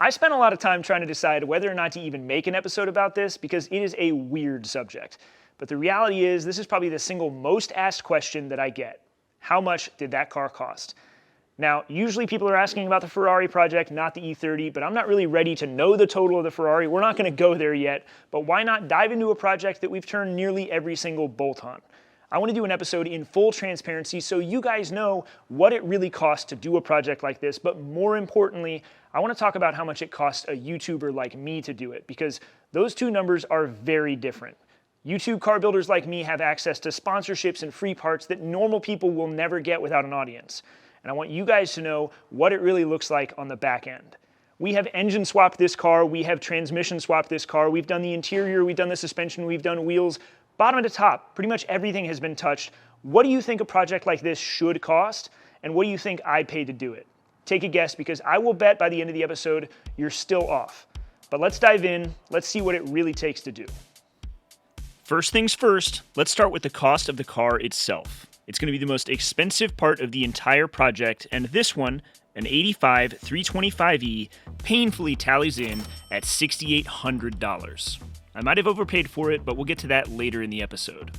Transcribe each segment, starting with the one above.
I spent a lot of time trying to decide whether or not to even make an episode about this because it is a weird subject. But the reality is this is probably the single most asked question that I get. How much did that car cost? Now, usually people are asking about the Ferrari project, not the E30, but I'm not really ready to know the total of the Ferrari. We're not going to go there yet, but why not dive into a project that we've turned nearly every single bolt on? I want to do an episode in full transparency so you guys know what it really costs to do a project like this, but more importantly, I want to talk about how much it costs a YouTuber like me to do it, because those two numbers are very different. YouTube car builders like me have access to sponsorships and free parts that normal people will never get without an audience. And I want you guys to know what it really looks like on the back end. We have engine swapped this car, we have transmission swapped this car, we've done the interior, we've done the suspension, we've done wheels, bottom to top, pretty much everything has been touched. What do you think a project like this should cost? And what do you think I paid to do it? Take a guess, because I will bet by the end of the episode, you're still off. But let's dive in, let's see what it really takes to do. First things first, let's start with the cost of the car itself. It's going to be the most expensive part of the entire project, and this one, an 85 325e, painfully tallies in at $6,800. I might have overpaid for it, but we'll get to that later in the episode.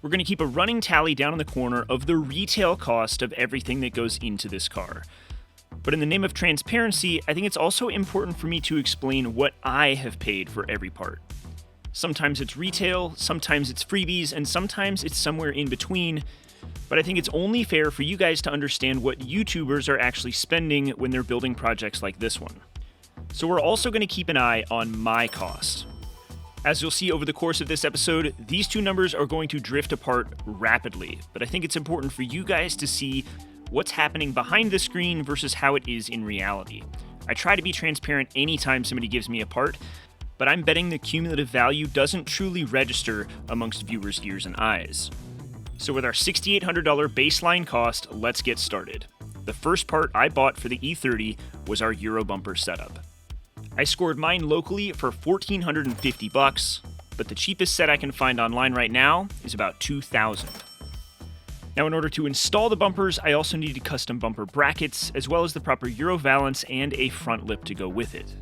We're going to keep a running tally down in the corner of the retail cost of everything that goes into this car. But in the name of transparency, I think it's also important for me to explain what I have paid for every part. Sometimes it's retail, sometimes it's freebies, and sometimes it's somewhere in between. But I think it's only fair for you guys to understand what YouTubers are actually spending when they're building projects like this one. So we're also going to keep an eye on my costs. As you'll see over the course of this episode, these two numbers are going to drift apart rapidly, but I think it's important for you guys to see what's happening behind the screen versus how it is in reality. I try to be transparent anytime somebody gives me a part, but I'm betting the cumulative value doesn't truly register amongst viewers' ears and eyes. So with our $6,800 baseline cost, let's get started. The first part I bought for the E30 was our Euro bumper setup. I scored mine locally for $1,450, but the cheapest set I can find online right now is about $2,000. Now, in order to install the bumpers, I also needed custom bumper brackets, as well as the proper Euro valance and a front lip to go with it.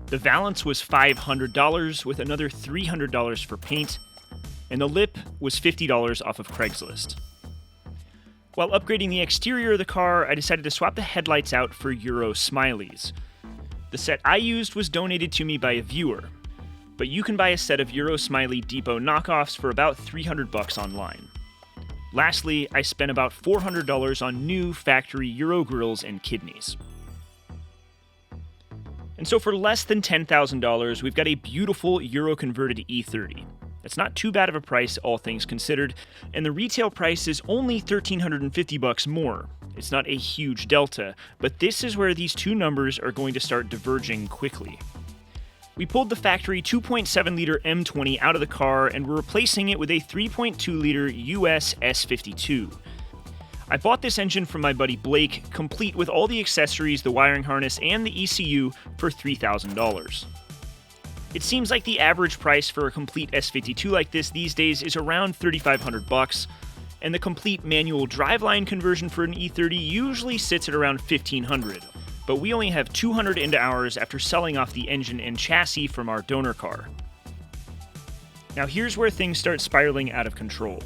The valance was $500 with another $300 for paint, and the lip was $50 off of Craigslist. While upgrading the exterior of the car, I decided to swap the headlights out for Euro smileys. The set I used was donated to me by a viewer, but you can buy a set of Euro Smiley Depot knockoffs for about $300 online. Lastly, I spent about $400 on new factory Euro grills and kidneys. And so for less than $10,000, we've got a beautiful Euro-converted E30. That's not too bad of a price, all things considered, and the retail price is only $1,350 more. It's not a huge delta, but this is where these two numbers are going to start diverging quickly. We pulled the factory 2.7-liter M20 out of the car, and we're replacing it with a 3.2-liter US S52. I bought this engine from my buddy Blake, complete with all the accessories, the wiring harness, and the ECU for $3,000. It seems like the average price for a complete S52 like this these days is around $3,500, and the complete manual driveline conversion for an E30 usually sits at around $1,500, but we only have 200 into ours after selling off the engine and chassis from our donor car. Now here's where things start spiraling out of control.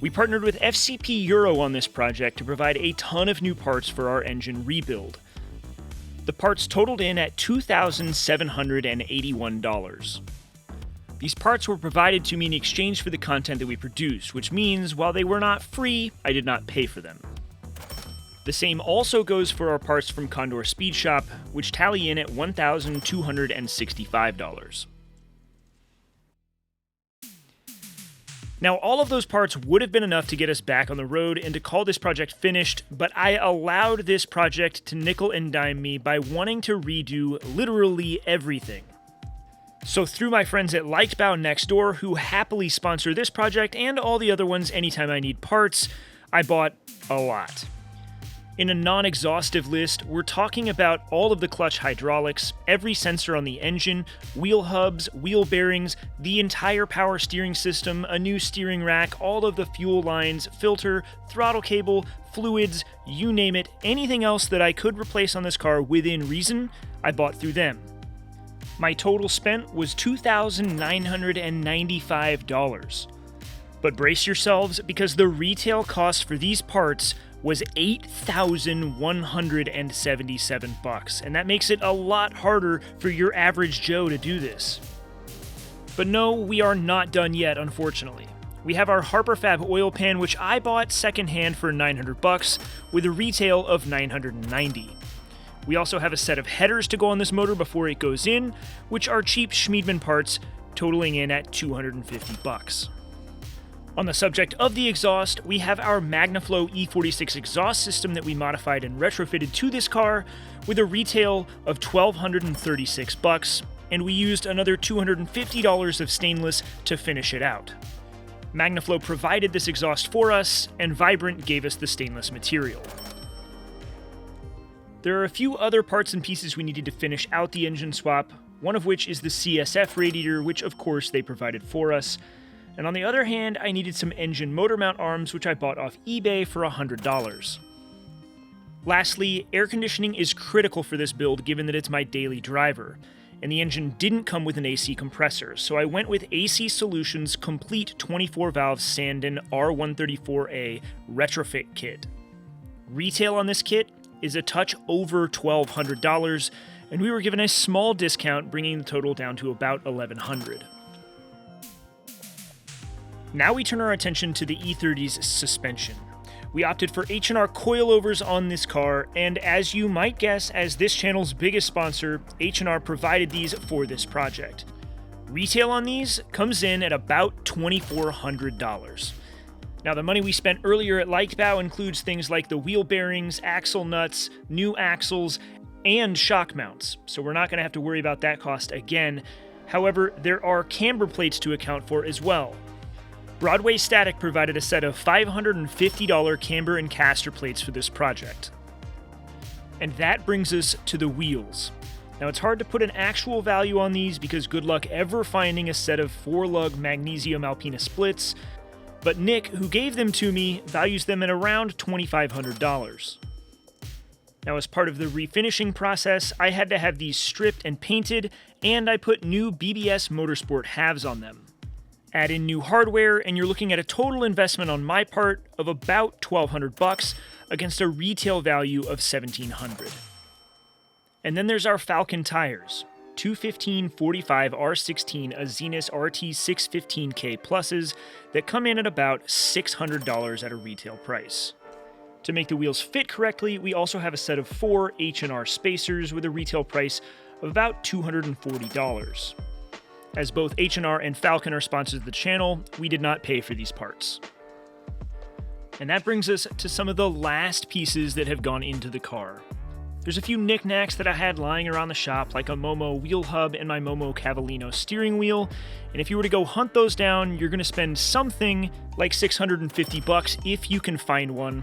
We partnered with FCP Euro on this project to provide a ton of new parts for our engine rebuild. The parts totaled in at $2,781. These parts were provided to me in exchange for the content that we produce, which means while they were not free, I did not pay for them. The same also goes for our parts from Condor Speed Shop, which tally in at $1,265. Now, all of those parts would have been enough to get us back on the road and to call this project finished, but I allowed this project to nickel and dime me by wanting to redo literally everything. So through my friends at Lightbow Next Door, who happily sponsor this project and all the other ones anytime I need parts, I bought a lot. In a non-exhaustive list, we're talking about all of the clutch hydraulics, every sensor on the engine, wheel hubs, wheel bearings, the entire power steering system, a new steering rack, all of the fuel lines, filter, throttle cable, fluids, you name it, anything else that I could replace on this car within reason, I bought through them. My total spent was $2,995. But brace yourselves, because the retail cost for these parts was $8,177, and that makes it a lot harder for your average Joe to do this. But no, we are not done yet, unfortunately. We have our Harper Fab oil pan, which I bought secondhand for $900 with a retail of $990. We also have a set of headers to go on this motor before it goes in, which are cheap Schmiedman parts, totaling in at $250. On the subject of the exhaust, we have our MagnaFlow E46 exhaust system that we modified and retrofitted to this car with a retail of $1,236, and we used another $250 of stainless to finish it out. MagnaFlow provided this exhaust for us, and Vibrant gave us the stainless material. There are a few other parts and pieces we needed to finish out the engine swap, one of which is the CSF radiator, which of course they provided for us. And on the other hand, I needed some engine motor mount arms, which I bought off eBay for $100. Lastly, air conditioning is critical for this build given that it's my daily driver, and the engine didn't come with an AC compressor, so I went with AC Solutions' complete 24-valve Sandon R134A retrofit kit. Retail on this kit is a touch over $1,200, and we were given a small discount, bringing the total down to about $1,100. Now we turn our attention to the E30's suspension. We opted for H&R coilovers on this car, and as you might guess, as this channel's biggest sponsor, H&R provided these for this project. Retail on these comes in at about $2,400. Now the money we spent earlier at Leichtbau includes things like the wheel bearings, axle nuts, new axles, and shock mounts, so we're not going to have to worry about that cost again. However, there are camber plates to account for as well. Broadway Static provided a set of $550 camber and caster plates for this project. And that brings us to the wheels. Now it's hard to put an actual value on these because good luck ever finding a set of 4-lug magnesium Alpina splits, but Nick, who gave them to me, values them at around $2,500. Now as part of the refinishing process, I had to have these stripped and painted, and I put new BBS Motorsport halves on them. Add in new hardware, and you're looking at a total investment on my part of about $1,200 against a retail value of $1,700. And then there's our Falcon tires, 215/45 R16 Azenis RT 615K pluses that come in at about $600 at a retail price. To make the wheels fit correctly, we also have a set of 4 H&R spacers with a retail price of about $240. As both H&R and Falcon are sponsors of the channel, we did not pay for these parts. And that brings us to some of the last pieces that have gone into the car. There's a few knickknacks that I had lying around the shop, like a Momo wheel hub and my Momo Cavallino steering wheel, and if you were to go hunt those down, you're going to spend something like $650 if you can find one.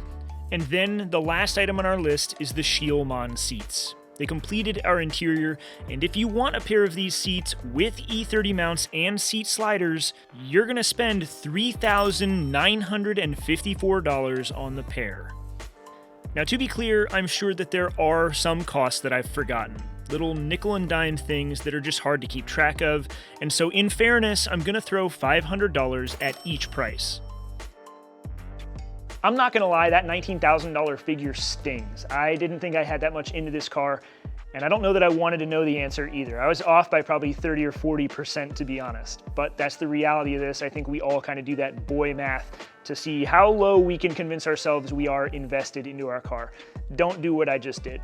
And then the last item on our list is the Schielmann seats. They completed our interior, and if you want a pair of these seats with E30 mounts and seat sliders, you're going to spend $3,954 on the pair. Now to be clear, I'm sure that there are some costs that I've forgotten, little nickel and dime things that are just hard to keep track of, and so in fairness, I'm going to throw $500 at each price. I'm not gonna lie, that $19,000 figure stings. I didn't think I had that much into this car, and I don't know that I wanted to know the answer either. I was off by probably 30 or 40% to be honest, but that's the reality of this. I think we all kind of do that boy math to see how low we can convince ourselves we are invested into our car. Don't do what I just did.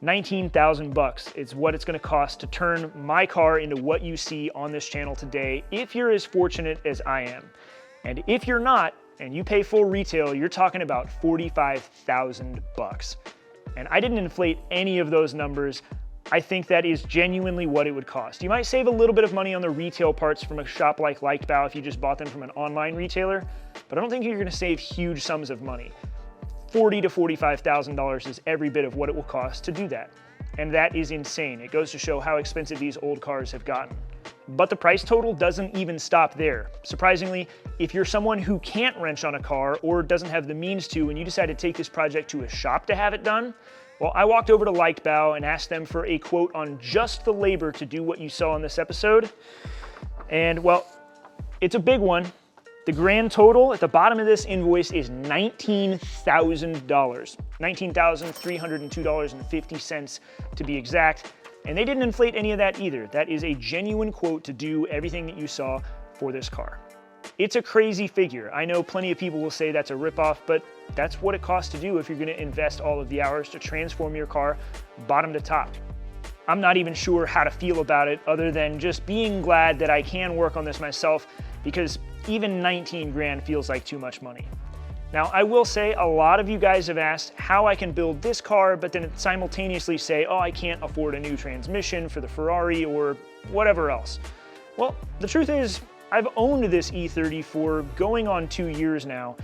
19,000 bucks is what it's gonna cost to turn my car into what you see on this channel today, if you're as fortunate as I am. And if you're not, and you pay full retail, you're talking about 45,000 bucks. And I didn't inflate any of those numbers. I think that is genuinely what it would cost. You might save a little bit of money on the retail parts from a shop like Leichtbau if you just bought them from an online retailer, but I don't think you're gonna save huge sums of money. $40,000 to $45,000 is every bit of what it will cost to do that. And that is insane. It goes to show how expensive these old cars have gotten. But the price total doesn't even stop there. Surprisingly, if you're someone who can't wrench on a car or doesn't have the means to, and you decide to take this project to a shop to have it done, well, I walked over to Leichtbau and asked them for a quote on just the labor to do what you saw in this episode. And well, it's a big one. The grand total at the bottom of this invoice is $19,000. $19,302.50 to be exact. And they didn't inflate any of that either. That is a genuine quote to do everything that you saw for this car. It's a crazy figure. I know plenty of people will say that's a ripoff, but that's what it costs to do if you're going to invest all of the hours to transform your car bottom to top. I'm not even sure how to feel about it other than just being glad that I can work on this myself, because even 19 grand feels like too much money. Now, I will say a lot of you guys have asked how I can build this car, but then simultaneously say, oh, I can't afford a new transmission for the Ferrari or whatever else. Well, the truth is, I've owned this E30 for going on 2 years now,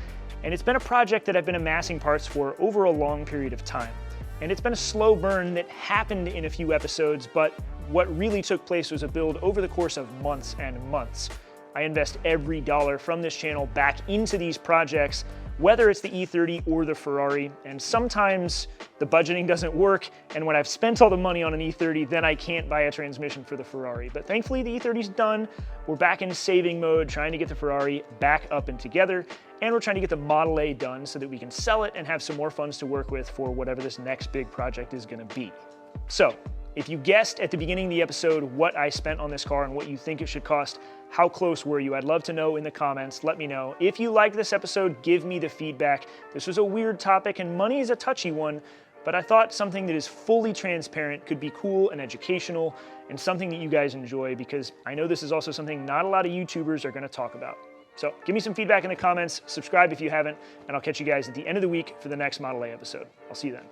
and it's been a project that I've been amassing parts for over a long period of time. And it's been a slow burn that happened in a few episodes, but what really took place was a build over the course of months and months. I invest every dollar from this channel back into these projects, whether it's the E30 or the Ferrari, and sometimes the budgeting doesn't work, and when I've spent all the money on an E30, then I can't buy a transmission for the Ferrari. But thankfully the E30's done. We're back in saving mode, trying to get the Ferrari back up and together, and we're trying to get the Model A done so that we can sell it and have some more funds to work with for whatever this next big project is gonna be. So, if you guessed at the beginning of the episode what I spent on this car and what you think it should cost, how close were you? I'd love to know in the comments. Let me know. If you liked this episode, give me the feedback. This was a weird topic and money is a touchy one, but I thought something that is fully transparent could be cool and educational and something that you guys enjoy, because I know this is also something not a lot of YouTubers are gonna talk about. So give me some feedback in the comments, subscribe if you haven't, and I'll catch you guys at the end of the week for the next Model A episode. I'll see you then.